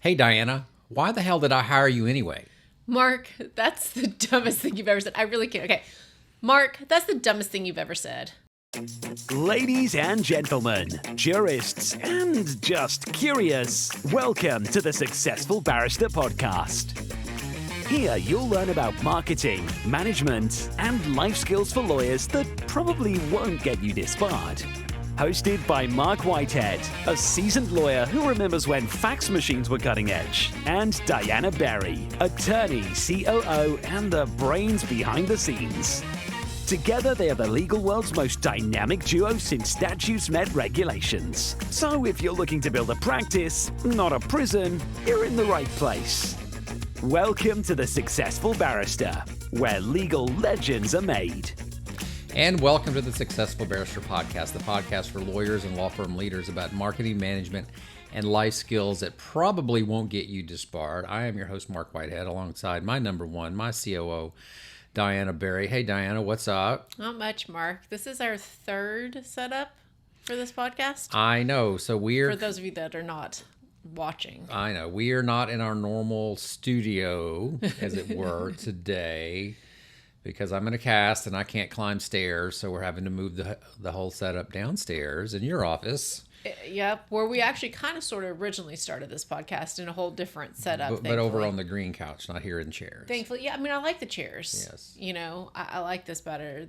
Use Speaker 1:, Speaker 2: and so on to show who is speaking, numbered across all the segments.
Speaker 1: Hey, Diana, why the hell did I hire you anyway?
Speaker 2: Mark, that's the dumbest thing you've ever said. I really can't. Okay. Mark, that's the dumbest thing you've ever said.
Speaker 3: Ladies and gentlemen, jurists and just curious, welcome to the Successful Barrister podcast. Here you'll learn about marketing, management, and life skills for lawyers that probably won't get you disbarred. Hosted by Marc Whitehead, a seasoned lawyer who remembers when fax machines were cutting edge, and Diana Berry, attorney, COO, and the brains behind the scenes. Together, they are the legal world's most dynamic duo since statutes met regulations. So if you're looking to build a practice, not a prison, you're in the right place. Welcome to the Successful Barrister, where legal legends are made.
Speaker 1: And welcome to the Successful Barrister podcast, the podcast for lawyers and law firm leaders about marketing, management, and life skills that probably won't get you disbarred. I am your host, Marc Whitehead, alongside my number one, my COO, Diana Berry. Hey, Diana, what's up?
Speaker 2: Not much, Mark. This is our third setup for this podcast.
Speaker 1: I know. So we're...
Speaker 2: For those of you that are not watching.
Speaker 1: I know. We are not in our normal studio, as it were, today, because I'm in a cast and I can't climb stairs, so we're having to move the whole setup downstairs in your office.
Speaker 2: Yep, where we actually kind of sort of originally started this podcast in a whole different setup.
Speaker 1: But over on the green couch, not here in chairs.
Speaker 2: Thankfully, yeah. I mean, I like the chairs.
Speaker 1: Yes.
Speaker 2: You know, I like this better.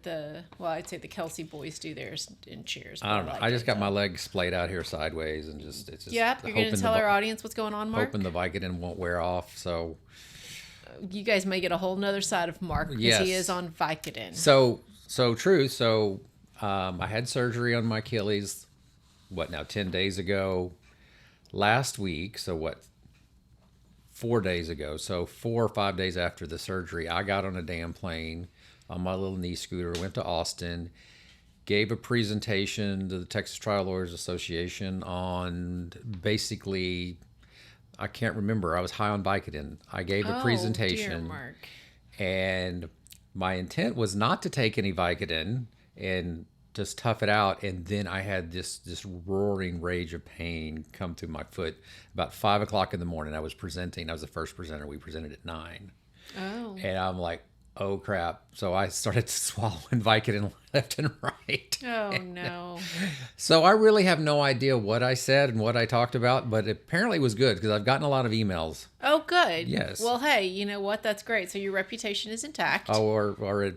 Speaker 2: I'd say the Kelsey boys do theirs in chairs.
Speaker 1: I don't know. I just got my legs splayed out here sideways and it's just.
Speaker 2: Yep, you're going to tell our audience what's going on, Mark?
Speaker 1: Hoping the Vicodin won't wear off, so.
Speaker 2: You guys may get a whole nother side of Mark because he is on Vicodin.
Speaker 1: So true. So I had surgery on my Achilles. 10 days ago, last week, 4 days ago, so 4 or 5 days after the surgery, I got on a damn plane on my little knee scooter, went to Austin, gave a presentation to the Texas Trial Lawyers Association on basically, I can't remember, I was high on Vicodin. I gave a presentation,
Speaker 2: dear Mark.
Speaker 1: And my intent was not to take any Vicodin and just tough it out, and then I had this roaring rage of pain come through my foot about 5 o'clock in the morning. I was the first presenter. We presented at 9.
Speaker 2: Oh.
Speaker 1: And I'm like, oh crap. So I started swallowing Vicodin left and right.
Speaker 2: Oh no.
Speaker 1: So I really have no idea what I said and what I talked about, but apparently it was good because I've gotten a lot of emails.
Speaker 2: Oh, good.
Speaker 1: Yes.
Speaker 2: Well, hey, you know what? That's great. So your reputation is intact.
Speaker 1: Oh, or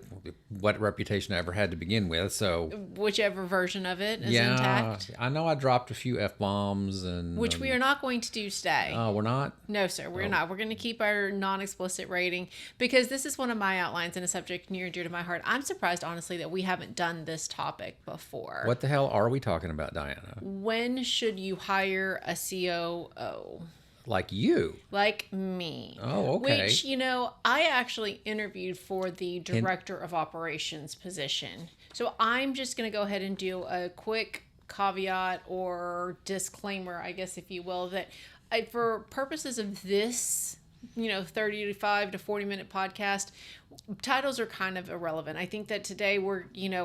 Speaker 1: what reputation I ever had to begin with. So
Speaker 2: whichever version of it is intact.
Speaker 1: I know I dropped a few F-bombs and
Speaker 2: which we are not going to do today.
Speaker 1: Oh, we're not?
Speaker 2: No, sir, we're not. We're going to keep our non-explicit rating because this is one of my outlines and a subject near and dear to my heart. I'm surprised, honestly, that we haven't done this topic before.
Speaker 1: What the hell are we talking about, Diana?
Speaker 2: When should you hire a COO?
Speaker 1: Like you?
Speaker 2: Like me.
Speaker 1: Oh, okay.
Speaker 2: Which, I actually interviewed for the Director of Operations position. So I'm just going to go ahead and do a quick caveat or disclaimer, I guess, if you will, that for purposes of this 35 to 40 minute podcast, titles are kind of irrelevant. I think that today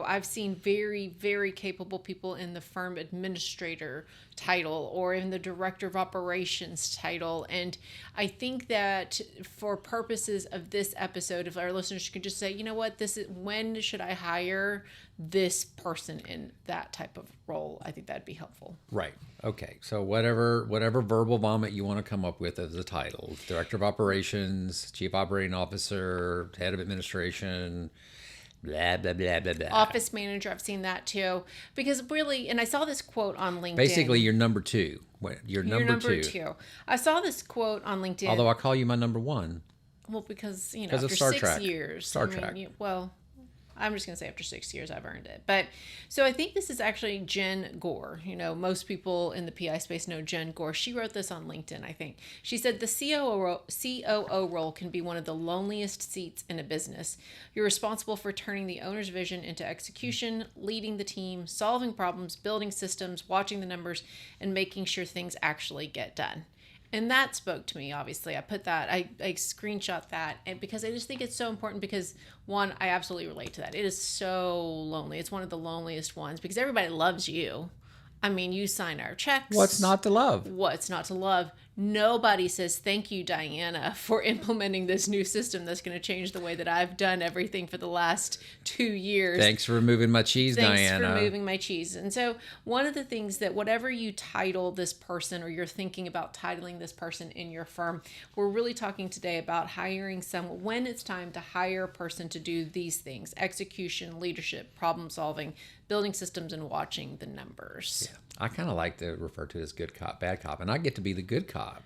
Speaker 2: I've seen very, very capable people in the firm administrator title or in the director of operations title. And I think that for purposes of this episode, if our listeners could just say, you know what, when should I hire this person in that type of role? I think that'd be helpful.
Speaker 1: Right. Okay. So whatever verbal vomit you want to come up with as a title, director of operations, chief operating officer, head of administration, blah, blah, blah, blah, blah.
Speaker 2: Office manager, I've seen that too. Because really, and I saw this quote on LinkedIn.
Speaker 1: Basically, you're number two. You're number two.
Speaker 2: I saw this quote on LinkedIn.
Speaker 1: Although I call you my number one.
Speaker 2: Well, because,
Speaker 1: after
Speaker 2: Star
Speaker 1: 6
Speaker 2: Trek. Years.
Speaker 1: Star Trek.
Speaker 2: I'm just going to say after 6 years, I've earned it. But so I think this is actually Jen Gore. Most people in the PI space know Jen Gore. She wrote this on LinkedIn, I think. She said, the COO role can be one of the loneliest seats in a business. You're responsible for turning the owner's vision into execution, leading the team, solving problems, building systems, watching the numbers, and making sure things actually get done. And that spoke to me, obviously. I put that, I screenshot that, and because I just think it's so important because, one, I absolutely relate to that. It is so lonely. It's one of the loneliest ones because everybody loves you. I mean, you sign our checks.
Speaker 1: What's not to love?
Speaker 2: What's not to love? nobody says, thank you, Diana, for implementing this new system that's going to change the way that I've done everything for the last 2 years.
Speaker 1: Thanks for removing my cheese,
Speaker 2: Thanks
Speaker 1: Diana.
Speaker 2: for moving my cheese. And so one of the things that whatever you title this person, or you're thinking about titling this person in your firm, we're really talking today about hiring someone when it's time to hire a person to do these things: execution, leadership, problem solving, building systems, and watching the numbers.
Speaker 1: Yeah. I kind of like to refer to it as good cop, bad cop, and I get to be the good cop.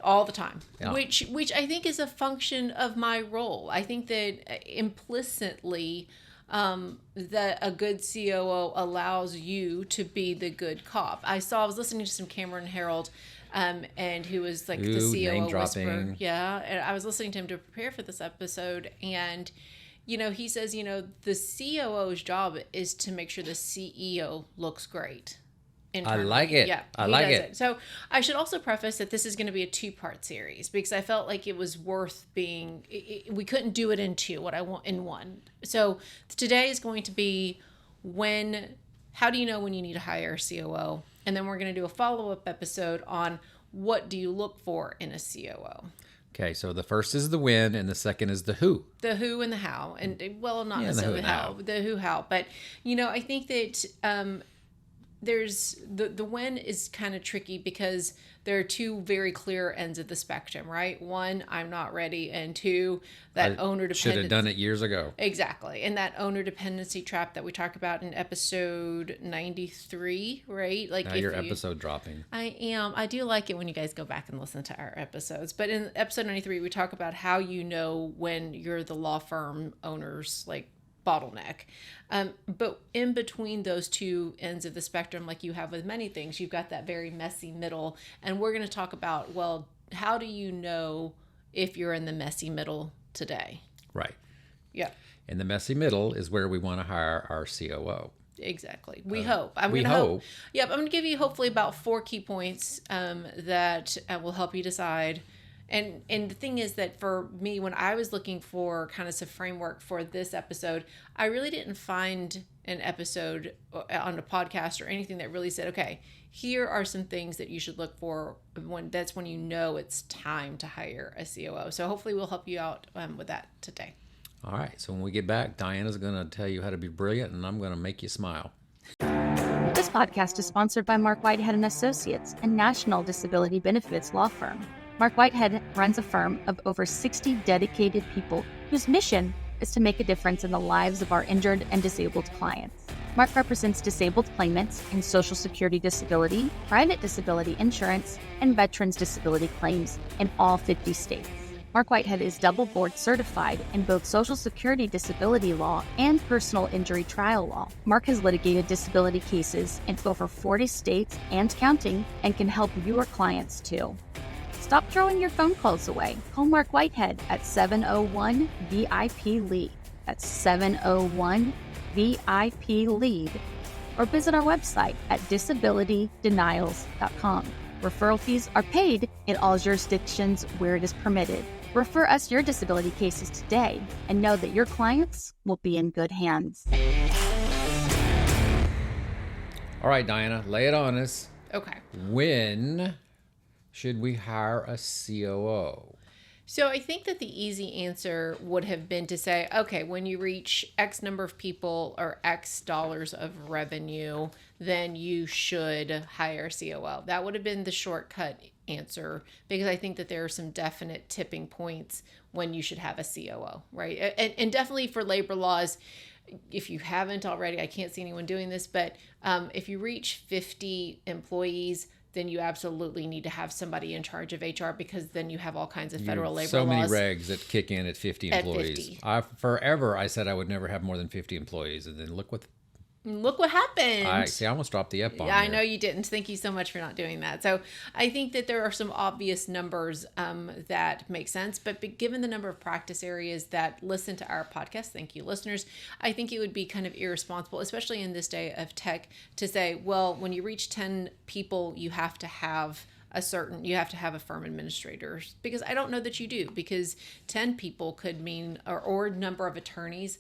Speaker 2: All the time,
Speaker 1: Yeah.
Speaker 2: which I think is a function of my role. I think that implicitly that a good COO allows you to be the good cop. I was listening to some Cameron Harold, and who was like the
Speaker 1: name
Speaker 2: COO whisperer.
Speaker 1: dropping.
Speaker 2: Yeah, and I was listening to him to prepare for this episode, and he says, the COO's job is to make sure the CEO looks great.
Speaker 1: I like it.
Speaker 2: Yeah,
Speaker 1: I
Speaker 2: he
Speaker 1: like
Speaker 2: does
Speaker 1: it.
Speaker 2: So I should also preface that this is going to be a 2-part series, because I felt like it was worth being. We couldn't do it in 2. What I want in 1. So today is going to be how do you know when you need to hire a COO, and then we're going to do a follow-up episode on what do you look for in a COO.
Speaker 1: Okay, so the first is the when, and the second is the who.
Speaker 2: The who and the how, and well, not
Speaker 1: Yeah,
Speaker 2: necessarily
Speaker 1: the
Speaker 2: the
Speaker 1: who
Speaker 2: how,
Speaker 1: and how.
Speaker 2: the who how, but I think that there's the when is kind of tricky, because there are 2 very clear ends of the spectrum, right? 1, I'm not ready, and 2, that owner dependency.
Speaker 1: Should have done it years ago.
Speaker 2: Exactly. And that owner dependency trap that we talk about in episode 93, right? Like,
Speaker 1: Now you're episode dropping.
Speaker 2: I am. I do like it when you guys go back and listen to our episodes. But in episode 93, we talk about how you know when you're the law firm owner's bottleneck. But in between those 2 ends of the spectrum, like you have with many things, you've got that very messy middle. And we're going to talk about, well, how do you know if you're in the messy middle today?
Speaker 1: Right.
Speaker 2: Yeah.
Speaker 1: And the messy middle is where we want to hire our COO.
Speaker 2: Exactly. We hope. I'm
Speaker 1: we
Speaker 2: gonna
Speaker 1: hope.
Speaker 2: Yep. I'm going to give you hopefully about 4 key points that will help you decide. And the thing is that for me, when I was looking for kind of some framework for this episode, I really didn't find an episode on a podcast or anything that really said, okay, here are some things that you should look for when you know it's time to hire a COO. So hopefully we'll help you out with that today.
Speaker 1: All right, so when we get back, Diana's going to tell you how to be brilliant, and I'm going to make you smile.
Speaker 4: This podcast is sponsored by Marc Whitehead Associates, a national disability benefits law firm. Marc Whitehead runs a firm of over 60 dedicated people whose mission is to make a difference in the lives of our injured and disabled clients. Marc represents disabled claimants in Social Security disability, private disability insurance, and veterans disability claims in all 50 states. Marc Whitehead is double board certified in both Social Security disability law and personal injury trial law. Marc has litigated disability cases in over 40 states and counting, and can help your clients too. Stop throwing your phone calls away. Call Marc Whitehead at 701-VIP-LEAD. That's 701-VIP-LEAD. Or visit our website at disabilitydenials.com. Referral fees are paid in all jurisdictions where it is permitted. Refer us your disability cases today, and know that your clients will be in good hands.
Speaker 1: All right, Diana, lay it on us.
Speaker 2: Okay.
Speaker 1: When should we hire a COO?
Speaker 2: So I think that the easy answer would have been to say, okay, when you reach X number of people or X dollars of revenue, then you should hire a COO. That would have been the shortcut answer, because I think that there are some definite tipping points when you should have a COO, right? And definitely for labor laws, if you haven't already, I can't see anyone doing this, but if you reach 50 employees, then you absolutely need to have somebody in charge of HR, because then you have all kinds of federal labor
Speaker 1: so
Speaker 2: laws.
Speaker 1: many regs that kick in at 50 employees.
Speaker 2: 50.
Speaker 1: Forever I said I would never have more than 50 employees, and then look what
Speaker 2: happened.
Speaker 1: I almost dropped the F-bomb.
Speaker 2: Yeah, I
Speaker 1: there.
Speaker 2: know you didn't. Thank you so much for not doing that. So I think that there are some obvious numbers that make sense, but given the number of practice areas that listen to our podcast, thank you, listeners, I think it would be kind of irresponsible, especially in this day of tech, to say, well, when you reach 10 people, you have to have a firm administrator, because I don't know that you do, because 10 people could mean, or number of attorneys.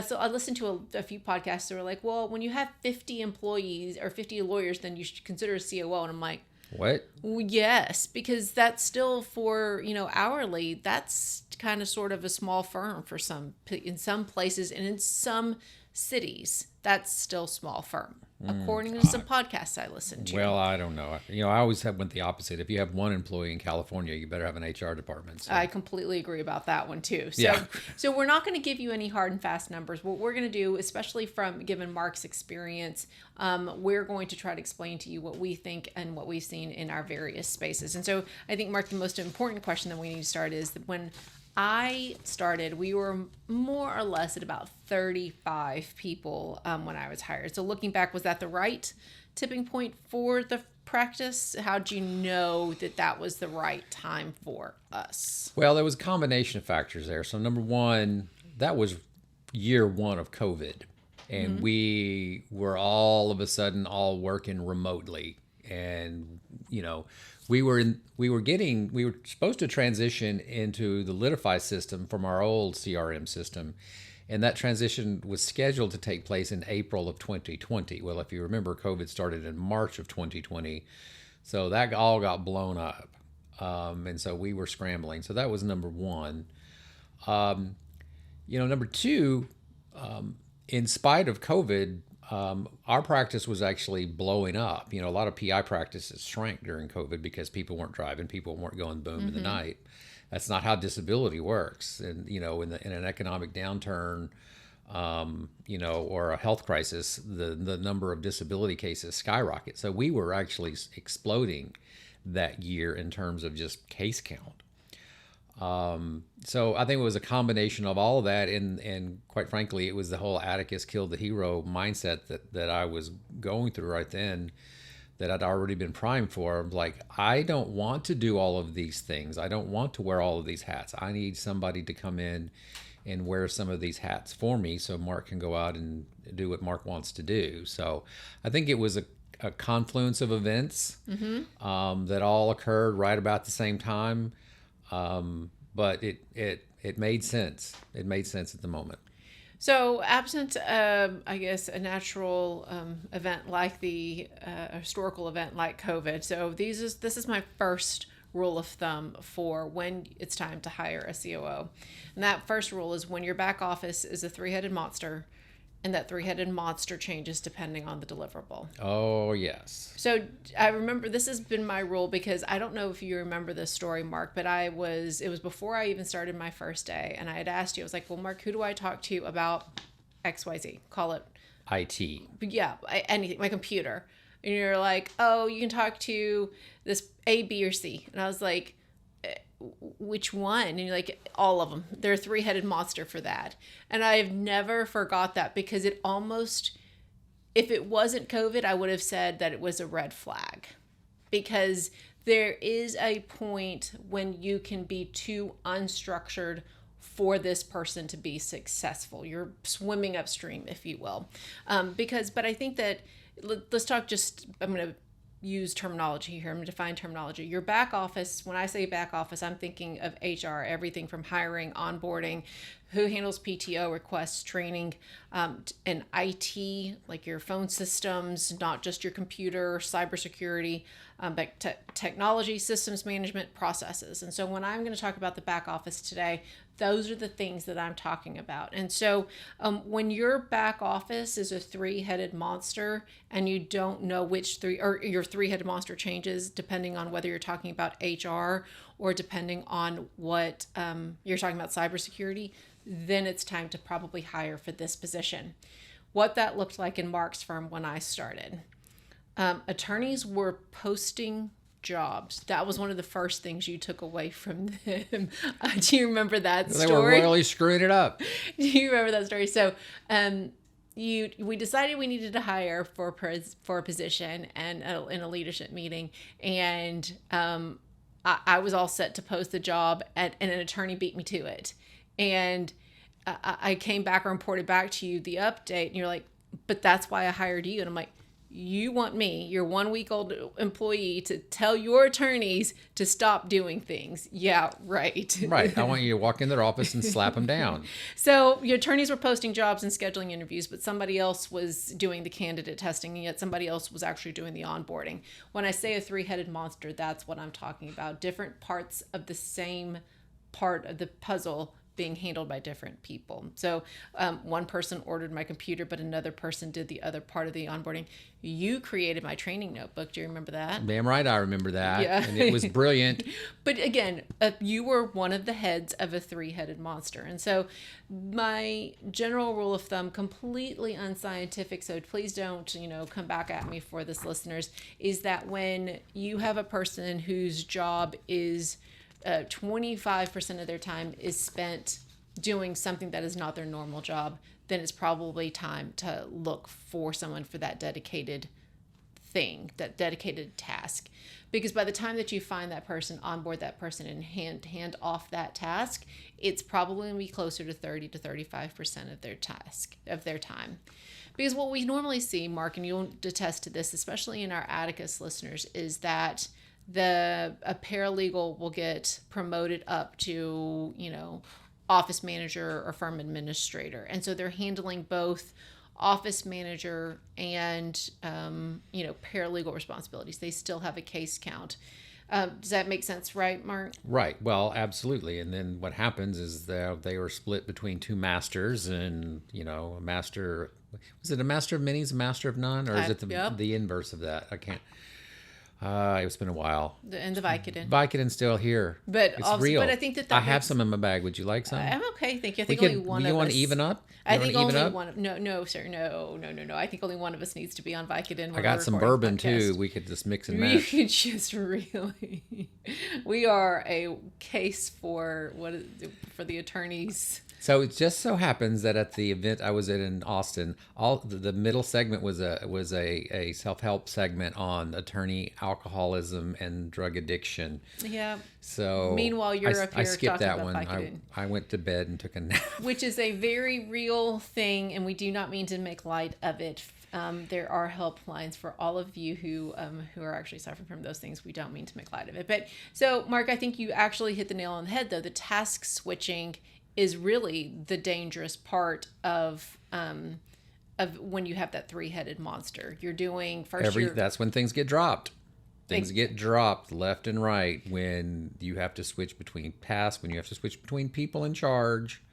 Speaker 2: So I listened to a few podcasts that were like, well, when you have 50 employees or 50 lawyers, then you should consider a COO. And I'm like,
Speaker 1: What?
Speaker 2: Well, yes, because that's still for, hourly. That's kind of sort of a small firm for in some places and in some cities. That's still small firm, according to some podcasts I listened to.
Speaker 1: Well, I don't know. I always went the opposite. If you have one employee in California, you better have an HR department. So.
Speaker 2: I completely agree about that one too. So,
Speaker 1: Yeah.
Speaker 2: so we're not going to give you any hard and fast numbers. What we're going to do, especially from given Marc's experience, we're going to try to explain to you what we think and what we've seen in our various spaces. And so I think, Marc, the most important question that we need to start is that when I started, we were more or less at about 35 people when I was hired. So looking back, was that the right tipping point for the practice? How'd you know that that was the right time for us?
Speaker 1: Well, there was a combination of factors there. So number one, that was year one of COVID. And we were all of a sudden all working remotely. And, we were supposed to transition into the Litify system from our old CRM system. And that transition was scheduled to take place in April of 2020. Well, if you remember, COVID started in March of 2020. So that all got blown up. And so we were scrambling. So that was number one. Number two, in spite of COVID, our practice was actually blowing up. A lot of PI practices shrank during COVID because people weren't driving, people weren't going boom in the night. That's not how disability works. And, in an economic downturn, or a health crisis, the number of disability cases skyrocket. So we were actually exploding that year in terms of just case count. So I think it was a combination of all of that, and quite frankly, it was the whole Atticus killed the hero mindset that I was going through right then, that I'd already been primed for. Like, I don't want to do all of these things. I don't want to wear all of these hats. I need somebody to come in and wear some of these hats for me so Marc can go out and do what Marc wants to do. So I think it was a confluence of events that all occurred right about the same time. But it made sense. It made sense at the moment.
Speaker 2: So absent, I guess, a natural event like a historical event like COVID. So this is my first rule of thumb for when it's time to hire a COO. And that first rule is when your back office is a three-headed monster, and that three-headed monster changes depending on the deliverable.
Speaker 1: Oh, yes.
Speaker 2: So I remember this has been my rule because I don't know if you remember this story, Marc, but it was before I even started my first day. And I had asked you, I was like, well, Marc, who do I talk to about XYZ? Call it
Speaker 1: IT.
Speaker 2: Yeah, anything, my computer. And you're like, oh, you can talk to this A, B, or C. And I was like, which one? And you're like, all of them. They're a three-headed monster for that. And I've never forgot that because it almost, if it wasn't COVID, I would have said that it was a red flag. Because there is a point when you can be too unstructured for this person to be successful. You're swimming upstream, if you will. But I think that, let's talk I'm going to use terminology here. I'm going to define terminology. Your back office, when I say back office, I'm thinking of HR, everything from hiring, onboarding, who handles PTO requests, training, and IT, like your phone systems, not just your computer, cybersecurity, but technology, systems management, processes. And so when I'm going to talk about the back office today, those are the things that I'm talking about. And so when your back office is a three-headed monster and you don't know which your three-headed monster changes depending on whether you're talking about HR or depending on what you're talking about cybersecurity, then it's time to probably hire for this position. What that looked like in Marc's firm when I started. Attorneys were posting jobs. That was one of the first things you took away from them. Do you remember that story?
Speaker 1: They were royally screwing it up.
Speaker 2: Do you remember that story? So we decided we needed to hire for a position and in a leadership meeting. And I was all set to post the job and an attorney beat me to it. And I came back and reported back to you the update. And you're like, but that's why I hired you. And I'm like, you want me, your 1 week old employee, to tell your attorneys to stop doing things. Yeah, right.
Speaker 1: Right. I want you to walk in their office and slap them down.
Speaker 2: So your attorneys were posting jobs and scheduling interviews, but somebody else was doing the candidate testing, and yet somebody else was actually doing the onboarding. When I say a three-headed monster, that's what I'm talking about. Different parts of the same part of the puzzle being handled by different people. So one person ordered my computer, but another person did the other part of the onboarding. You created my training notebook. Do you remember that?
Speaker 1: Damn right, I remember that.
Speaker 2: Yeah.
Speaker 1: And it was brilliant.
Speaker 2: But again, you were one of the heads of a three-headed monster. And so my general rule of thumb, completely unscientific, so please don't, come back at me for this, listeners, is that when you have a person whose job is 25% of their time is spent doing something that is not their normal job, then it's probably time to look for someone for that dedicated thing, that dedicated task. Because by the time that you find that person, onboard that person, and hand off that task, it's probably going to be closer to 30 to 35% of their time. Because what we normally see, Mark, and you'll attest to this, especially in our Atticus listeners, is that a paralegal will get promoted up to, office manager or firm administrator. And so they're handling both office manager and, paralegal responsibilities. They still have a case count. Does that make sense, right, Mark?
Speaker 1: Right. Well, absolutely. And then what happens is they were split between two masters, and, a master, was it a master of many, a master of none? Or is it the inverse of that? I can't. It's been a while.
Speaker 2: And the Vicodin.
Speaker 1: Vicodin's still here.
Speaker 2: But
Speaker 1: it's real.
Speaker 2: But I think that
Speaker 1: I have some in my bag. Would you like some?
Speaker 2: I'm okay, thank you. I think only one of us.
Speaker 1: You want to even up?
Speaker 2: I think only one. No, sir. No. I think only one of us needs to be on Vicodin.
Speaker 1: I got some bourbon too. We could just mix and match.
Speaker 2: We could just really. We are a case for the attorneys.
Speaker 1: So it just so happens that at the event I was at in Austin, the middle segment was a self-help segment on attorney alcoholism and drug addiction.
Speaker 2: Yeah.
Speaker 1: So
Speaker 2: meanwhile, you're up here
Speaker 1: I skipped
Speaker 2: talking
Speaker 1: that
Speaker 2: about
Speaker 1: one.
Speaker 2: Vicodin.
Speaker 1: I went to bed and took a nap.
Speaker 2: Which is a very real thing, and we do not mean to make light of it. There are helplines for all of you who are actually suffering from those things. We don't mean to make light of it. But so, Mark, I think you actually hit the nail on the head, though. The task switching is really the dangerous part of when you have that three-headed monster. You're doing
Speaker 1: that's when things get dropped. Things get dropped left and right when you have to switch between tasks, when you have to switch between people in charge.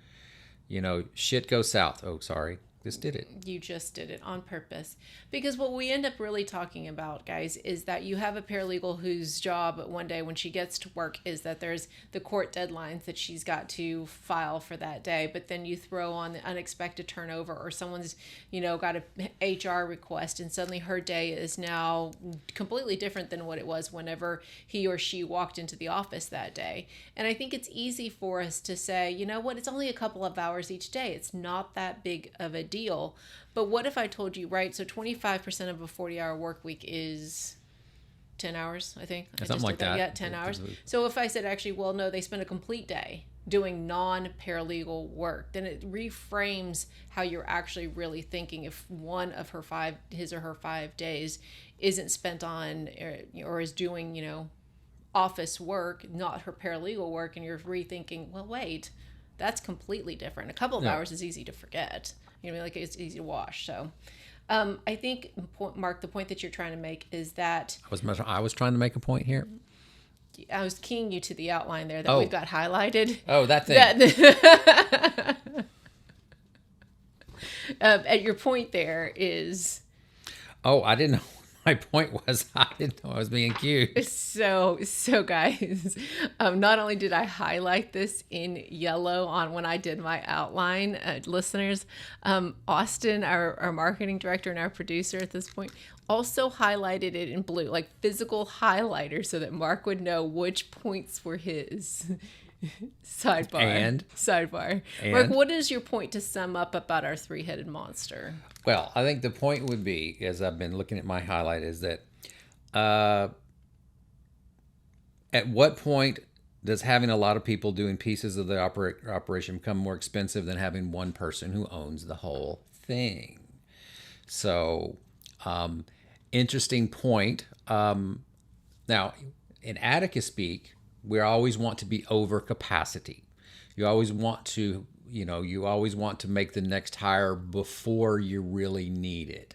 Speaker 1: Shit goes south. Oh, sorry. Just did it.
Speaker 2: You just did it on purpose. Because what we end up really talking about, guys, is that you have a paralegal whose job one day when she gets to work is that there's the court deadlines that she's got to file for that day. But then you throw on the unexpected turnover, or someone's, got a HR request, and suddenly her day is now completely different than what it was whenever he or she walked into the office that day. And I think it's easy for us to say, you know what, it's only a couple of hours each day. It's not that big of a deal. But what if I told you, right, so 25% of a 40-hour work week is 10 hours, I think.
Speaker 1: Something like that.
Speaker 2: Yeah, 10 hours. So if I said, actually, well, no, they spend a complete day doing non-paralegal work, then it reframes how you're actually really thinking. If one of his or her 5 days isn't spent on or is doing, office work, not her paralegal work, and you're rethinking, well, wait, that's completely different. A couple of hours is easy to forget. It's easy to wash. So I think, Mark, the point that you're trying to make is that
Speaker 1: I was trying to make a point here.
Speaker 2: I was keying you to the outline there that we've got highlighted.
Speaker 1: Oh, that thing.
Speaker 2: At your point there is...
Speaker 1: Oh, I didn't know. My point was, I didn't know I was being accused.
Speaker 2: So guys, not only did I highlight this in yellow on when I did my outline, listeners, Austin, our marketing director and our producer at this point, also highlighted it in blue, like physical highlighter, so that Mark would know which points were his. Sidebar. Mark, what is your point to sum up about our three-headed monster?
Speaker 1: Well, I think the point would be, as I've been looking at my highlight, is that at what point does having a lot of people doing pieces of the operation become more expensive than having one person who owns the whole thing? So interesting point. Now, in Attica speak, we always want to be over capacity. You always want to, you always want to make the next hire before you really need it,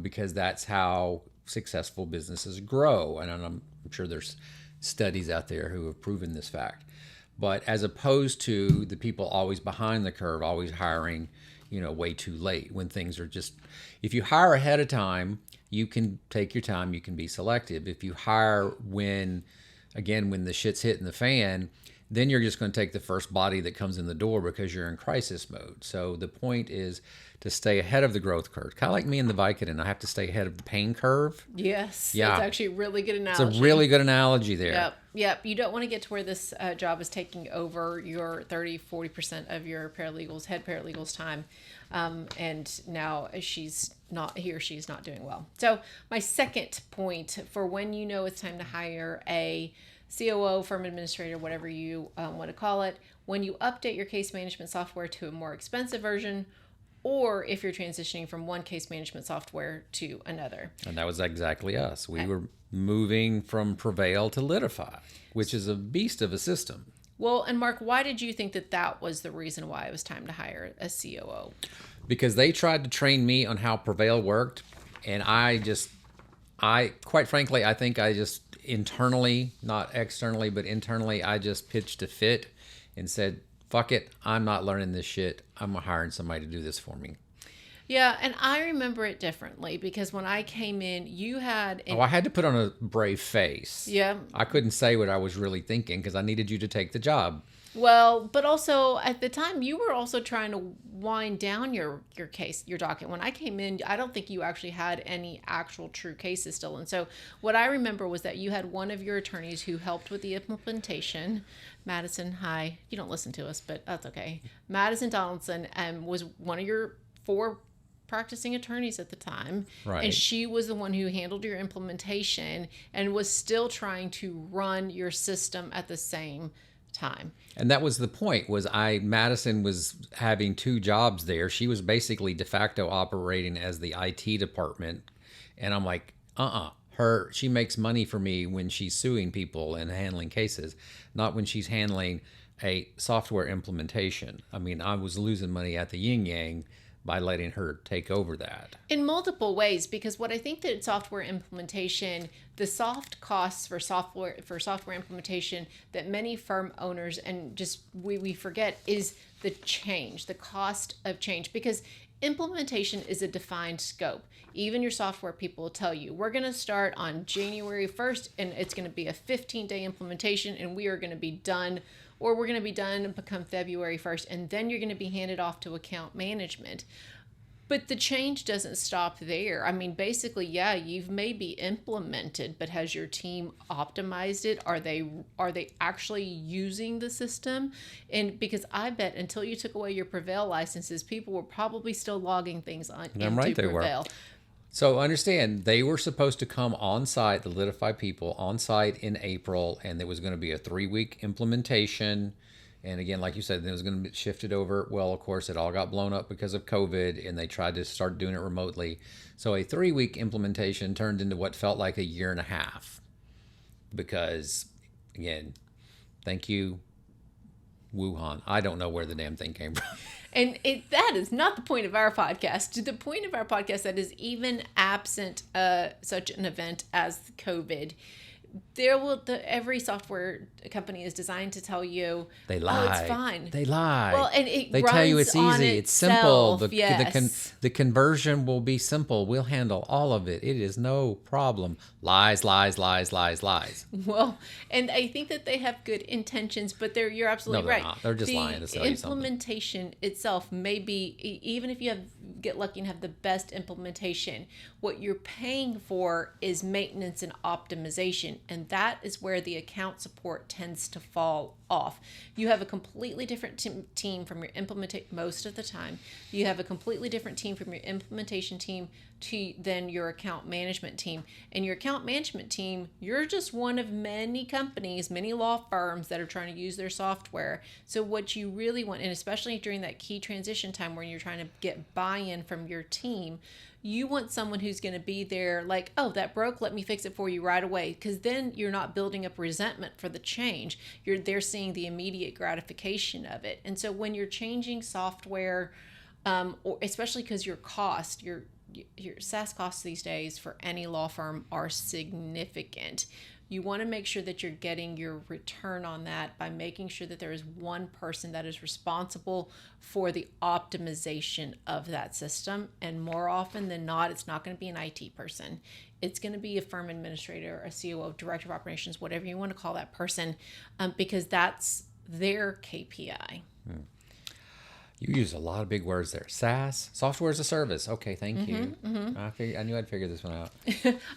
Speaker 1: because that's how successful businesses grow. And I'm sure there's studies out there who have proven this fact. But as opposed to the people always behind the curve, always hiring, way too late when things are just, if you hire ahead of time, you can take your time, you can be selective. If you hire when the shit's hitting the fan, then you're just going to take the first body that comes in the door because you're in crisis mode. So the point is to stay ahead of the growth curve. Kind of like me in the Vicodin, I have to stay ahead of the pain curve.
Speaker 2: Yes.
Speaker 1: Yeah.
Speaker 2: That's actually a really good analogy.
Speaker 1: It's a really good analogy there.
Speaker 2: Yep. You don't want to get to where this job is taking over your 30-40% of your head paralegals time. And now she's not doing well. So my second point for when you know it's time to hire a COO, firm administrator, whatever you want to call it, when you update your case management software to a more expensive version, or if you're transitioning from one case management software to another.
Speaker 1: And that was exactly us. We were moving from Prevail to Litify, which is a beast of a system.
Speaker 2: Well, and Mark, why did you think that was the reason why it was time to hire a COO?
Speaker 1: Because they tried to train me on how Prevail worked, and I quite frankly, I think I just internally, not externally, but internally, I just pitched a fit and said, fuck it, I'm not learning this shit. I'm hiring somebody to do this for me.
Speaker 2: Yeah, and I remember it differently because when I came in, you had...
Speaker 1: I had to put on a brave face.
Speaker 2: Yeah.
Speaker 1: I couldn't say what I was really thinking because I needed you to take the job.
Speaker 2: Well, but also at the time, you were also trying to wind down your case, your docket. When I came in, I don't think you actually had any actual true cases still. And so what I remember was that you had one of your attorneys who helped with the implementation. Madison, hi. You don't listen to us, but that's okay. Madison Donaldson was one of your 4 practicing attorneys at the time.
Speaker 1: Right.
Speaker 2: And she was the one who handled your implementation and was still trying to run your system at the same time.
Speaker 1: And that was the point, Madison was having 2 jobs there. She was basically de facto operating as the IT department. And I'm like, she makes money for me when she's suing people and handling cases, not when she's handling a software implementation. I mean, I was losing money at the yin yang by letting her take over that.
Speaker 2: In multiple ways, because what I think that software implementation, the soft costs for software implementation that many firm owners and just we forget is the cost of change, because implementation is a defined scope. Even your software people will tell you, we're going to start on January 1st and it's going to be a 15-day implementation and we are going to be done, or we're going to be done and become February 1st, and then you're going to be handed off to account management. But the change doesn't stop there. I mean, basically, yeah, you've maybe implemented, but has your team optimized it? Are they actually using the system? And because I bet until you took away your Prevail licenses, people were probably still logging things on into Prevail.
Speaker 1: So understand, they were supposed to come on site, the Litify people on site in April, and there was going to be a 3-week implementation. And again, like you said, it was going to be shifted over. Well, of course, it all got blown up because of COVID, and they tried to start doing it remotely. So a 3-week implementation turned into what felt like a 1.5 years. Because, again, thank you, Wuhan. I don't know where the damn thing came from.
Speaker 2: And that is not the point of our podcast. The point of our podcast that is even absent such an event as COVID, every software company is designed to tell you,
Speaker 1: they lie.
Speaker 2: Oh, it's fine.
Speaker 1: They lie.
Speaker 2: Well, and
Speaker 1: they tell you it's easy. It's simple. The conversion will be simple. We'll handle all of it. It is no problem. Lies, lies, lies, lies, lies.
Speaker 2: Well, and I think that they have good intentions, but you're absolutely right.
Speaker 1: Not. They're just lying to sell you something.
Speaker 2: The implementation itself may be, even if you get lucky and have the best implementation, what you're paying for is maintenance and optimization. And that is where the account support tends to fall off. You have a completely different team from your implementation, most of the time. You have a completely different team from your implementation team than your account management team. And your account management team, you're just one of many companies, many law firms that are trying to use their software. So what you really want, and especially during that key transition time where you're trying to get buy-in buy-in from your team. You want someone who's going to be there like, oh, that broke, let me fix it for you right away. Because then you're not building up resentment for the change. They're seeing the immediate gratification of it. And so when you're changing software, or especially because your SaaS costs these days for any law firm are significant. You want to make sure that you're getting your return on that by making sure that there is one person that is responsible for the optimization of that system. And more often than not, it's not going to be an IT person. It's going to be a firm administrator, a COO, director of operations, whatever you want to call that person, because that's their KPI.
Speaker 1: You use a lot of big words there. SaaS, software as a service. Okay, thank you. I knew I'd figure this one out.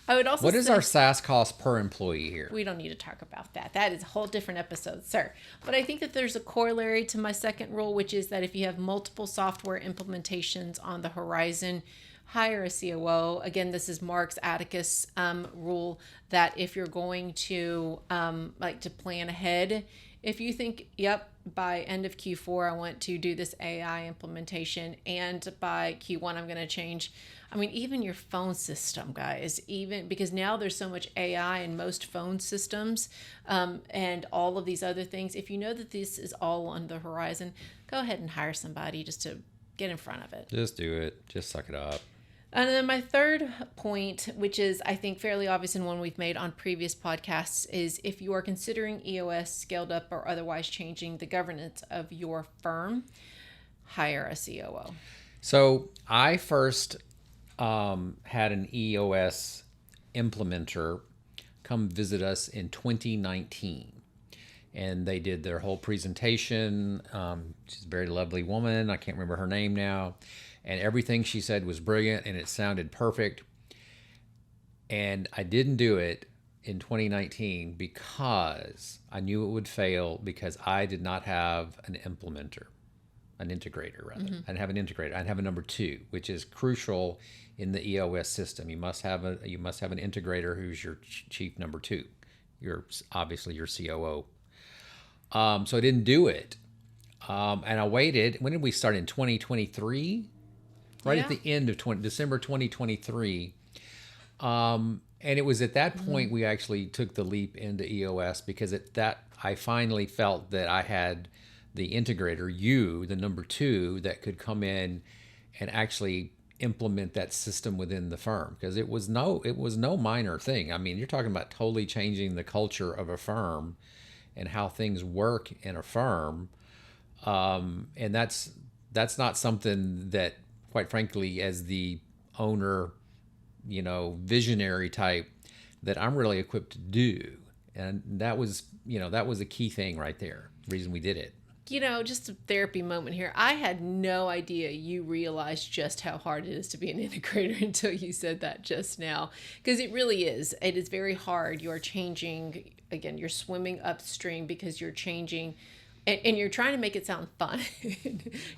Speaker 2: I would also
Speaker 1: What is our SaaS cost per employee here?
Speaker 2: We don't need to talk about that. That is a whole different episode, sir. But I think that there's a corollary to my second rule, which is that if you have multiple software implementations on the horizon, hire a COO. Again, this is Marc's Atticus rule that if you're going to like to plan ahead, if you think, yep, by end of Q4, I want to do this AI implementation, and by Q1, I'm going to change. I mean, even your phone system, guys, even because now there's so much AI in most phone systems and all of these other things. If you know that this is all on the horizon, go ahead and hire somebody just to get in front of it.
Speaker 1: Just do it. Just suck it up.
Speaker 2: And then my third point, which is I think fairly obvious and one we've made on previous podcasts, is if you are considering EOS scaled up or otherwise changing the governance of your firm, hire a COO.
Speaker 1: So I first had an EOS implementer come visit us in 2019. And they did their whole presentation. She's a very lovely woman. I can't remember her name now. And everything she said was brilliant and it sounded perfect. And I didn't do it in 2019 because I knew it would fail because I did not have an integrator rather. I didn't have an integrator. I have a number 2, which is crucial in the EOS system. You must have an integrator who's your chief number 2. Obviously your COO. So I didn't do it. And I waited. When did we start? In 2023? Right at the end of December 2023. And it was at that point we actually took the leap into EOS because I finally felt that I had the integrator, the number 2, that could come in and actually implement that system within the firm, because it was no minor thing. I mean, you're talking about totally changing the culture of a firm and how things work in a firm. And that's not something that, quite frankly, as the owner, visionary type, that I'm really equipped to do. And that was a key thing right there. Reason we did it.
Speaker 2: Just a therapy moment here. I had no idea you realized just how hard it is to be an integrator until you said that just now. Because it really is. It is very hard. You're changing, again, you're swimming upstream because you're changing. And you're trying to make it sound fun.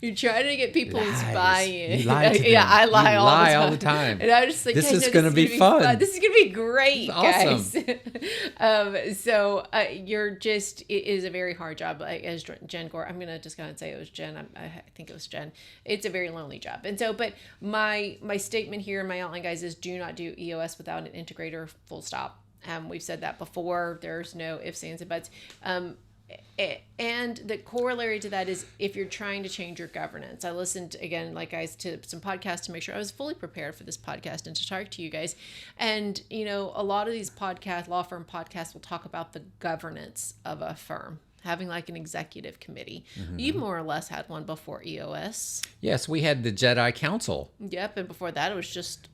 Speaker 2: You're trying to get people's buy-in.
Speaker 1: You lie to them.
Speaker 2: Yeah, I lie all the time. And I was just like,
Speaker 1: this is going to be fun.
Speaker 2: This is going to be great, guys.
Speaker 1: Awesome.
Speaker 2: So it is a very hard job. As Jen Gore, I'm going to just kind of say it was Jen. I think it was Jen. It's a very lonely job. And so, but my statement here in my outline, guys, is do not do EOS without an integrator, full stop. We've said that before. There's no ifs, ands, and buts. And the corollary to that is if you're trying to change your governance. I listened again, guys, to some podcasts to make sure I was fully prepared for this podcast and to talk to you guys. And, a lot of these law firm podcasts will talk about the governance of a firm, having an executive committee. You more or less had one before EOS.
Speaker 1: Yes, we had the Jedi Council.
Speaker 2: Yep. And before that, it was just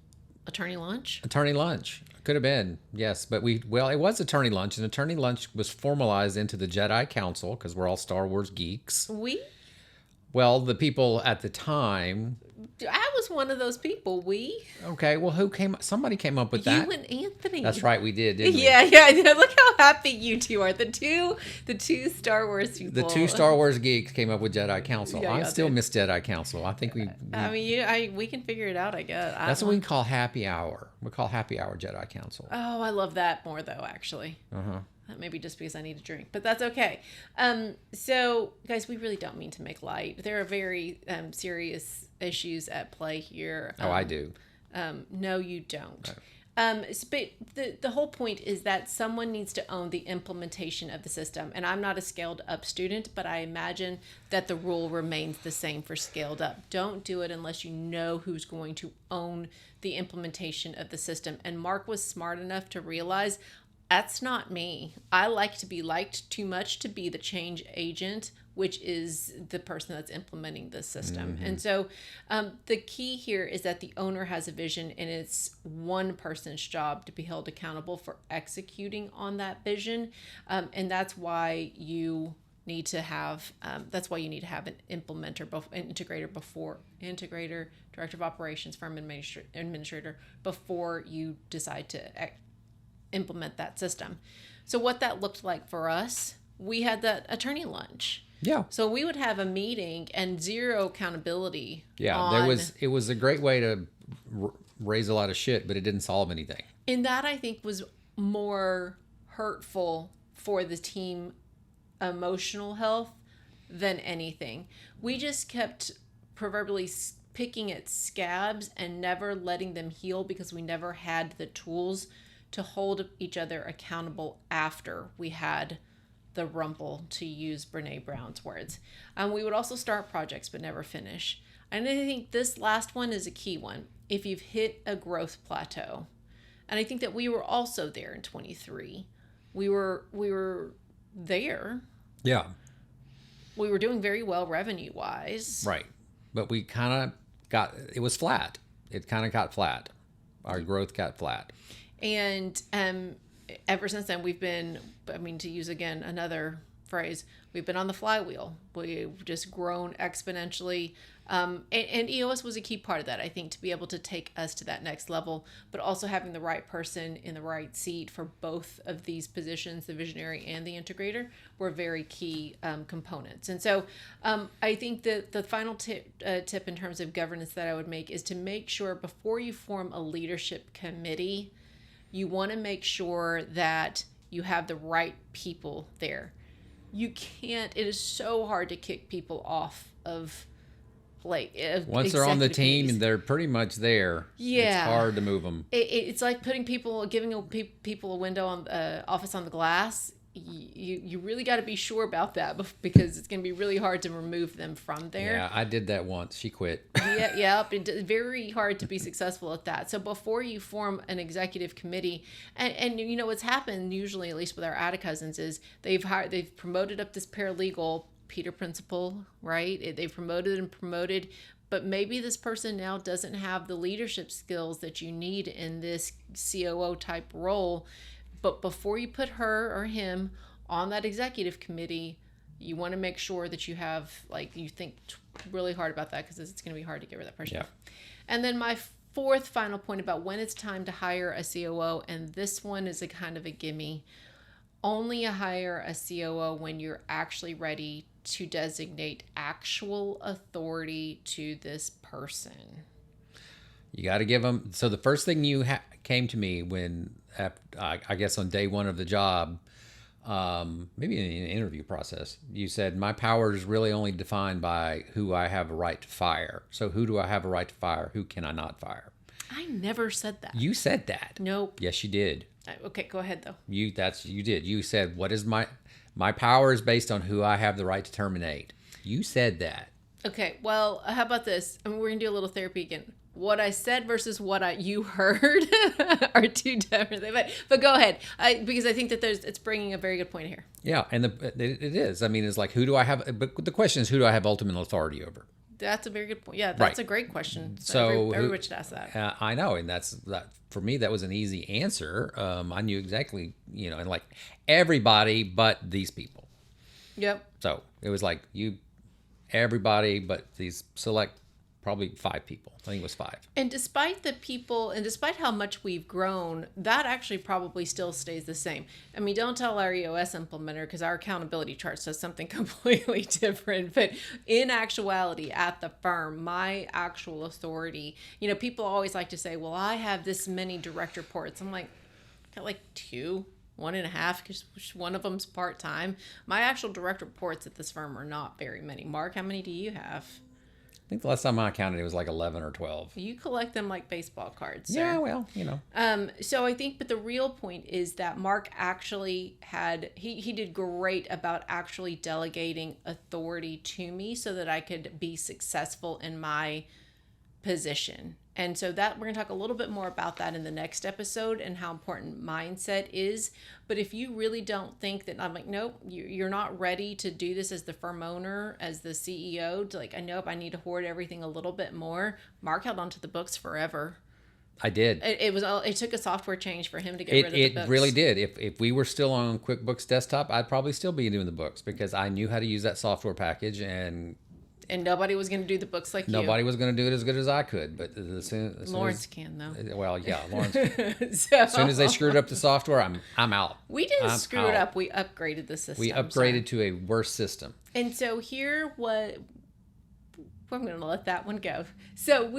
Speaker 2: attorney lunch.
Speaker 1: Attorney lunch. Could have been, yes. But it was attorney lunch, and attorney lunch was formalized into the Jedi Council because we're all Star Wars geeks. Well, the people at the time.
Speaker 2: I was one of those people.
Speaker 1: Okay, well, somebody came up with that.
Speaker 2: You and Anthony.
Speaker 1: That's right, we did, didn't we?
Speaker 2: Yeah. Look how happy you two are. The two Star Wars people.
Speaker 1: The 2 Star Wars geeks came up with Jedi Council.
Speaker 2: Yeah,
Speaker 1: I still miss Jedi Council. I think we
Speaker 2: we can figure it out, I guess.
Speaker 1: That's what we call happy hour. We call happy hour Jedi Council.
Speaker 2: Oh, I love that more, though, actually. That may be just because I need a drink, but that's okay. So, guys, we really don't mean to make light. There are very serious issues at play here.
Speaker 1: I do.
Speaker 2: No, you don't.
Speaker 1: Right.
Speaker 2: But the whole point is that someone needs to own the implementation of the system. And I'm not a scaled up student, but I imagine that the rule remains the same for scaled up. Don't do it unless you know who's going to own the implementation of the system. And Marc was smart enough to realize that's not me. I like to be liked too much to be the change agent, which is the person that's implementing the system. And so the key here is that the owner has a vision, and it's one person's job to be held accountable for executing on that vision. And that's why you need to have an implementer, integrator, director of operations, firm administrator, before you decide to implement that system. So what that looked like for us, we had that attorney lunch.
Speaker 1: Yeah.
Speaker 2: So we would have a meeting and zero accountability.
Speaker 1: Yeah, it was a great way to raise a lot of shit, but it didn't solve anything.
Speaker 2: And that, I think, was more hurtful for the team emotional health than anything. We just kept proverbially picking at scabs and never letting them heal because we never had the tools to hold each other accountable after we had the rumble, to use Brene Brown's words. We would also start projects but never finish. And I think this last one is a key one. If you've hit a growth plateau, and I think that we were also there in 23. We were there.
Speaker 1: Yeah.
Speaker 2: We were doing very well revenue wise.
Speaker 1: Right. But we kind of it was flat. It kind of got flat. Our growth got flat.
Speaker 2: And ever since then, we've been, to use again another phrase, we've been on the flywheel. We've just grown exponentially. And EOS was a key part of that, I think, to be able to take us to that next level, but also having the right person in the right seat for both of these positions, the visionary and the integrator, were very key components. And so I think that the final tip in terms of governance that I would make is to make sure before you form a leadership committee, you want to make sure that you have the right people there. You can't, it is so hard to kick people off of
Speaker 1: once they're on the team and they're pretty much there.
Speaker 2: Yeah,
Speaker 1: it's hard to move them.
Speaker 2: It's like giving people a window on office on the glass. You really got to be sure about that because it's going to be really hard to remove them from there.
Speaker 1: Yeah, I did that once. She quit.
Speaker 2: Yeah. It's very hard to be successful at that. So before you form an executive committee, and you know what's happened usually, at least with our Atta cousins, is they've promoted up this paralegal, Peter Principal, right? They've promoted, but maybe this person now doesn't have the leadership skills that you need in this COO type role. But before you put her or him on that executive committee, you want to make sure that you have, you think really hard about that because it's going to be hard to get rid of that person.
Speaker 1: Yeah.
Speaker 2: And then my fourth final point about when it's time to hire a COO, and this one is a kind of a gimme. Only hire a COO when you're actually ready to designate actual authority to this person.
Speaker 1: You got to give them. So the first thing you came to me when, I guess on day one of the job, maybe in the interview process, you said, my power is really only defined by who I have a right to fire. So who do I have a right to fire? Who can I not fire?
Speaker 2: I never said that.
Speaker 1: You said that.
Speaker 2: Nope.
Speaker 1: Yes, you did.
Speaker 2: Okay, go ahead though.
Speaker 1: You did. You said, what is my power is based on who I have the right to terminate. You said that. Okay,
Speaker 2: well, how about this? We're going to do a little therapy again. What I said versus what you heard are two different things. But go ahead, because I think that it's bringing a very good point here.
Speaker 1: Yeah, and it is. It's like, who do I have? But the question is, who do I have ultimate authority over?
Speaker 2: That's a very good point. Yeah, that's a great question.
Speaker 1: So
Speaker 2: everybody should ask that.
Speaker 1: I know, and that for me, that was an easy answer. I knew exactly, and like everybody but these people.
Speaker 2: Yep.
Speaker 1: So it was like everybody but these select, probably 5 people. I think it was 5.
Speaker 2: And despite how much we've grown, that actually probably still stays the same. Don't tell our EOS implementer because our accountability chart says something completely different. But in actuality, at the firm, my actual authority, people always like to say, well, I have this many direct reports. I'm like, got 2. 1.5, because one of them's part-time. My actual direct reports at this firm are not very many. Mark, how many do you have?
Speaker 1: I think the last time I counted, it was like 11 or 12.
Speaker 2: You collect them like baseball cards, sir.
Speaker 1: Yeah, well,
Speaker 2: So I think, but the real point is that Mark actually he did great about actually delegating authority to me so that I could be successful in my position. And so that we're going to talk a little bit more about that in the next episode and how important mindset is. But if you really don't think that, I'm like, nope, you're not ready to do this as the firm owner, as the CEO, to like, I know I need to hoard everything a little bit more. Mark held onto the books forever.
Speaker 1: I did.
Speaker 2: It took a software change for him to get rid of the books.
Speaker 1: It really did. If we were still on QuickBooks Desktop, I'd probably still be doing the books because I knew how to use that software package, and
Speaker 2: nobody was going to do the books like
Speaker 1: nobody was going to do it as good as I could. But
Speaker 2: Lawrence can, though.
Speaker 1: Well, yeah, Lawrence can.
Speaker 2: So,
Speaker 1: as soon as they screwed up the software, I'm out.
Speaker 2: We didn't screw it up. We upgraded the system.
Speaker 1: We upgraded to a worse system.
Speaker 2: And so I'm going to let that one go. So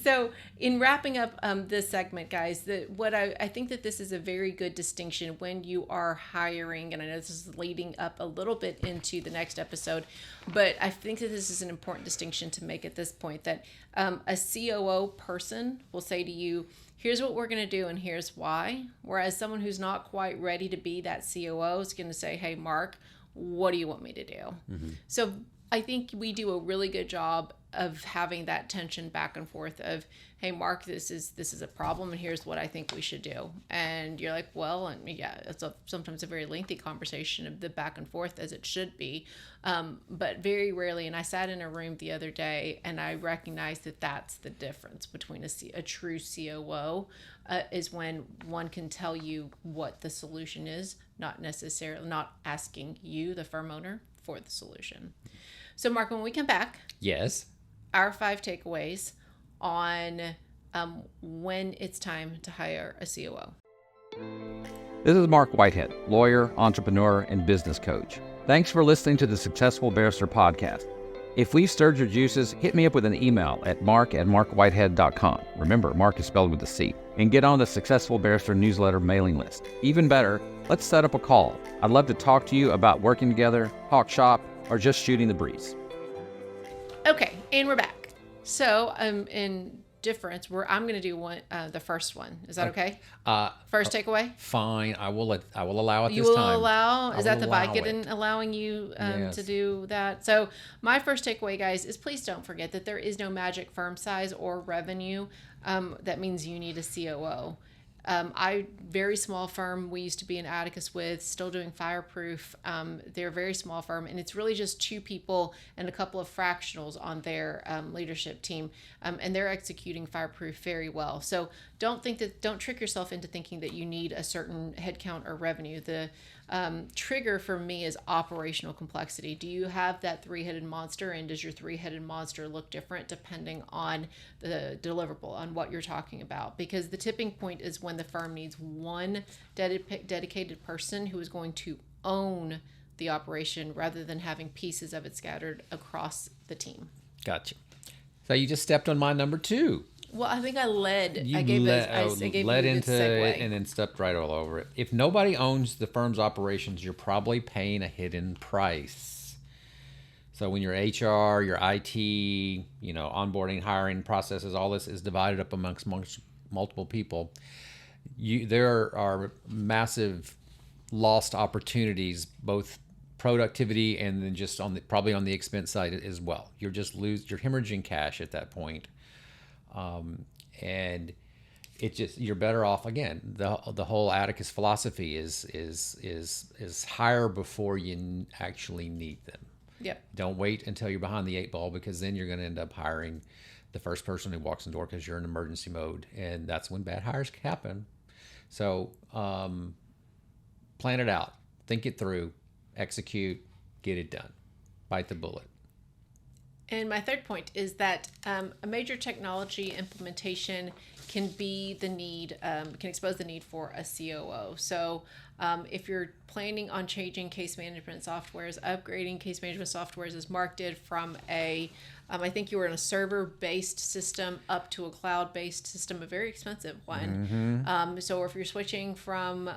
Speaker 2: so in wrapping up this segment, guys, I think that this is a very good distinction when you are hiring, and I know this is leading up a little bit into the next episode, but I think that this is an important distinction to make at this point, that a COO person will say to you, here's what we're going to do and here's why. Whereas someone who's not quite ready to be that COO is going to say, hey, Mark, what do you want me to do? Mm-hmm. So I think we do a really good job of having that tension back and forth of, hey, Mark, this is a problem and here's what I think we should do. And you're like, well, and yeah, it's sometimes a very lengthy conversation of the back and forth, as it should be. But very rarely, and I sat in a room the other day and I recognized that that's the difference between a true COO is when one can tell you what the solution is, not asking you, the firm owner, for the solution. So, Mark, when we come back,
Speaker 1: yes,
Speaker 2: our 5 takeaways on when it's time to hire a COO.
Speaker 5: This is Marc Whitehead, lawyer, entrepreneur, and business coach. Thanks for listening to the Successful Barrister podcast. If we've stirred your juices, hit me up with an email at marc@marcwhitehead.com. Remember, Marc is spelled with a C. And get on the Successful Barrister newsletter mailing list. Even better, let's set up a call. I'd love to talk to you about working together, talk shop, or just shooting the breeze.
Speaker 2: Okay, and we're back. So, in difference, I'm going to do the first one. Is that okay? First takeaway.
Speaker 1: Fine, I will allow it
Speaker 2: you
Speaker 1: this time.
Speaker 2: You will allow. Is that the Vicodin allowing you
Speaker 1: yes.
Speaker 2: to do that? So, my first takeaway, guys, is please don't forget that there is no magic firm size or revenue. That means you need a COO. Very small firm we used to be in Atticus with, still doing fireproof. They're a very small firm, and it's really just 2 people and a couple of fractionals on their leadership team, and they're executing fireproof very well. So don't trick yourself into thinking that you need a certain headcount or revenue. The trigger for me is operational complexity. Do you have that 3-headed monster, and does your 3-headed monster look different depending on the deliverable, on what you're talking about? Because the tipping point is when the firm needs one dedicated person who is going to own the operation rather than having pieces of it scattered across the team.
Speaker 1: Gotcha. So you just stepped on my number 2.
Speaker 2: Well, I think I led.
Speaker 1: You
Speaker 2: I gave
Speaker 1: led
Speaker 2: you
Speaker 1: into it and then stepped right all over it. If nobody owns the firm's operations, you're probably paying a hidden price. So when your HR, your IT, onboarding, hiring processes, all this is divided up amongst multiple people, there are massive lost opportunities, both productivity and then just probably on the expense side as well. You're hemorrhaging cash at that point. And you're better off. Again, the whole Atticus philosophy is hire before you actually need them.
Speaker 2: Yep.
Speaker 1: Don't wait until you're behind the 8 ball, because then you're going to end up hiring the first person who walks in the door because you're in emergency mode, and that's when bad hires happen. So plan it out, think it through, execute, get it done, bite the bullet.
Speaker 2: And my third point is that a major technology implementation can expose the need for a COO. So if you're planning on changing case management softwares, upgrading case management softwares, as Mark did from I think you were in a server-based system up to a cloud-based system, a very expensive one. Mm-hmm. So if you're switching from,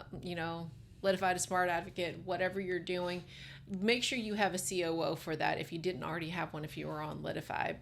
Speaker 2: Litified a smart advocate, whatever you're doing, make sure you have a COO for that if you didn't already have one if you were on Litify.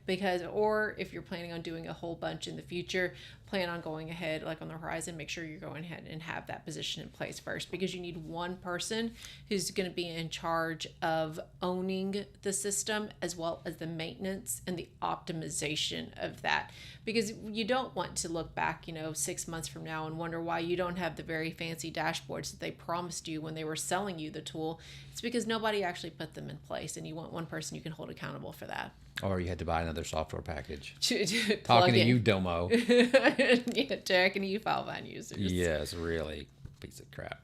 Speaker 2: Or if you're planning on doing a whole bunch in the future, plan on going ahead, like on the horizon, make sure you're going ahead and have that position in place first, because you need one person who's going to be in charge of owning the system as well as the maintenance and the optimization of that. Because you don't want to look back, 6 months from now and wonder why you don't have the very fancy dashboards that they promised you when they were selling you the tool. It's because nobody actually put them in place, and you want one person you can hold accountable for that.
Speaker 1: Or you had to buy another software package.
Speaker 2: Talking
Speaker 1: Talking to you, Domo.
Speaker 2: Yeah, talking to you, Filevine users.
Speaker 1: Yes, really. Piece of crap.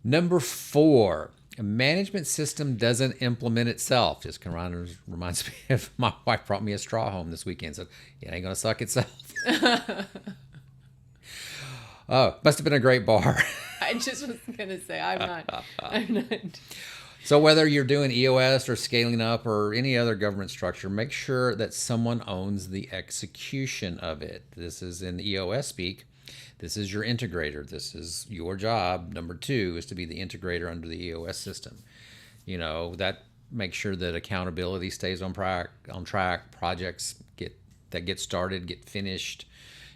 Speaker 1: Number 4, a management system doesn't implement itself. Just reminds me of my wife brought me a straw home this weekend, so it ain't going to suck itself. Oh, must have been a great bar.
Speaker 2: I just was going to say, I'm not.
Speaker 1: So whether you're doing EOS or scaling up or any other government structure, make sure that someone owns the execution of it. This is in EOS speak. This is your integrator. This is your job. Number 2 is to be the integrator under the EOS system. That makes sure that accountability stays on track. Projects get started, get finished.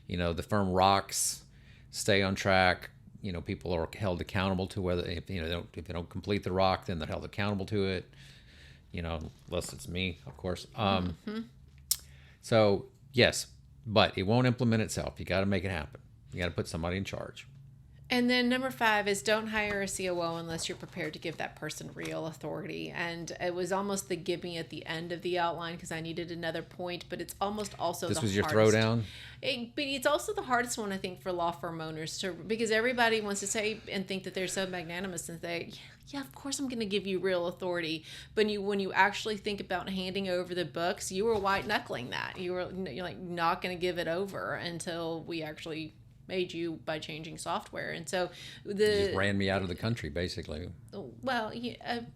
Speaker 1: The firm rocks, stay on track. People are held accountable to whether if they don't complete the rock, then they're held accountable to it. Unless it's me, of course. So yes, but it won't implement itself. You got to make it happen. You got to put somebody in charge.
Speaker 2: And then number 5 is don't hire a COO unless you're prepared to give that person real authority. And it was almost the give me at the end of the outline because I needed another point, but it's almost also
Speaker 1: this
Speaker 2: the
Speaker 1: was your
Speaker 2: hardest.
Speaker 1: throwdown?
Speaker 2: But it's also the hardest one, I think, for law firm owners because everybody wants to say and think that they're so magnanimous and say, yeah, of course I'm going to give you real authority. But when you actually think about handing over the books, you were white knuckling that. You're like not going to give it over until we actually made you by changing software. And so
Speaker 1: You just ran me out of the country, basically.
Speaker 2: Well,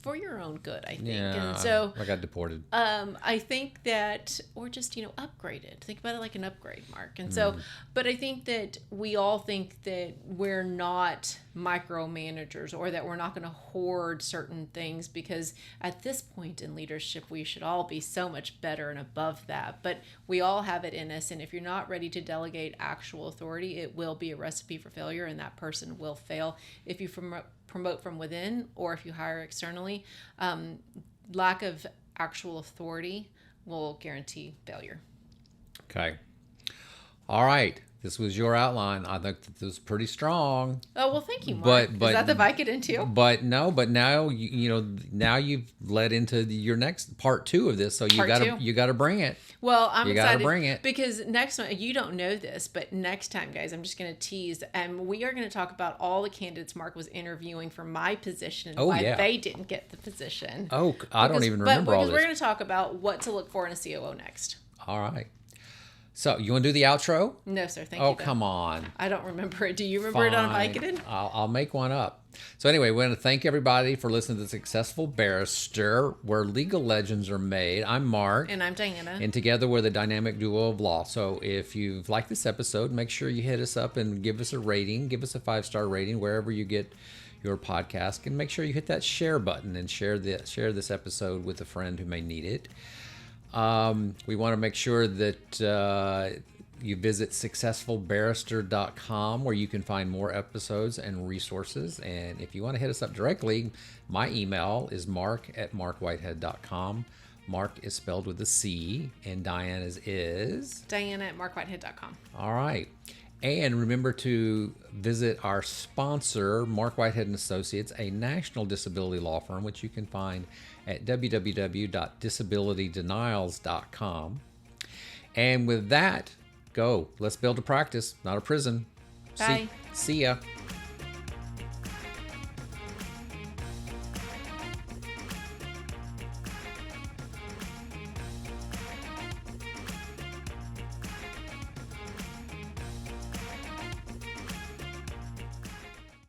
Speaker 2: for your own good, I think.
Speaker 1: Yeah,
Speaker 2: and so
Speaker 1: I got deported.
Speaker 2: I think that, or just, upgrade it. Think about it like an upgrade, Mark. And so, but I think that we all think that we're not micromanagers or that we're not going to hoard certain things because at this point in leadership, we should all be so much better and above that. But we all have it in us. And if you're not ready to delegate actual authority, it will be a recipe for failure and that person will fail. If you promote from within or if you hire externally, lack of actual authority will guarantee failure.
Speaker 1: Okay. All right. This was your outline. I think that this was pretty strong.
Speaker 2: Oh, well, thank you, Mark.
Speaker 1: But
Speaker 2: is that the Vicodin too?
Speaker 1: But now now you've led into your next part 2 of this. So you got to bring it.
Speaker 2: Well, I'm excited.
Speaker 1: You got to bring it
Speaker 2: because next one, you don't know this, but next time, guys, I'm just going to tease, and we are going to talk about all the candidates Mark was interviewing for my position and why they didn't get the position.
Speaker 1: Oh, I don't even remember all this.
Speaker 2: Because we're going to talk about what to look for in a COO next.
Speaker 1: All right. So, you want to do the outro?
Speaker 2: No, sir. Thank you.
Speaker 1: Oh, come on.
Speaker 2: I don't remember it. Do you remember it on Vicodin?
Speaker 1: I'll make one up. So anyway, we want to thank everybody for listening to the Successful Barrister, where legal legends are made. I'm Mark.
Speaker 2: And I'm Diana.
Speaker 1: And together we're the dynamic duo of law. So if you've liked this episode, make sure you hit us up and give us a rating. Give us a 5-star rating wherever you get your podcast. And make sure you hit that share button and share this episode with a friend who may need it. We want to make sure that you visit successfulbarrister.com where you can find more episodes and resources. And if you want to hit us up directly, my email is mark@markwhitehead.com. Mark is spelled with a C, and Diana's is?
Speaker 2: Diana@markwhitehead.com.
Speaker 1: All right. And remember to visit our sponsor, Marc Whitehead Associates, a national disability law firm, which you can find at www.disabilitydenials.com. And with that, go. Let's build a practice, not a prison.
Speaker 2: Bye.
Speaker 1: See ya.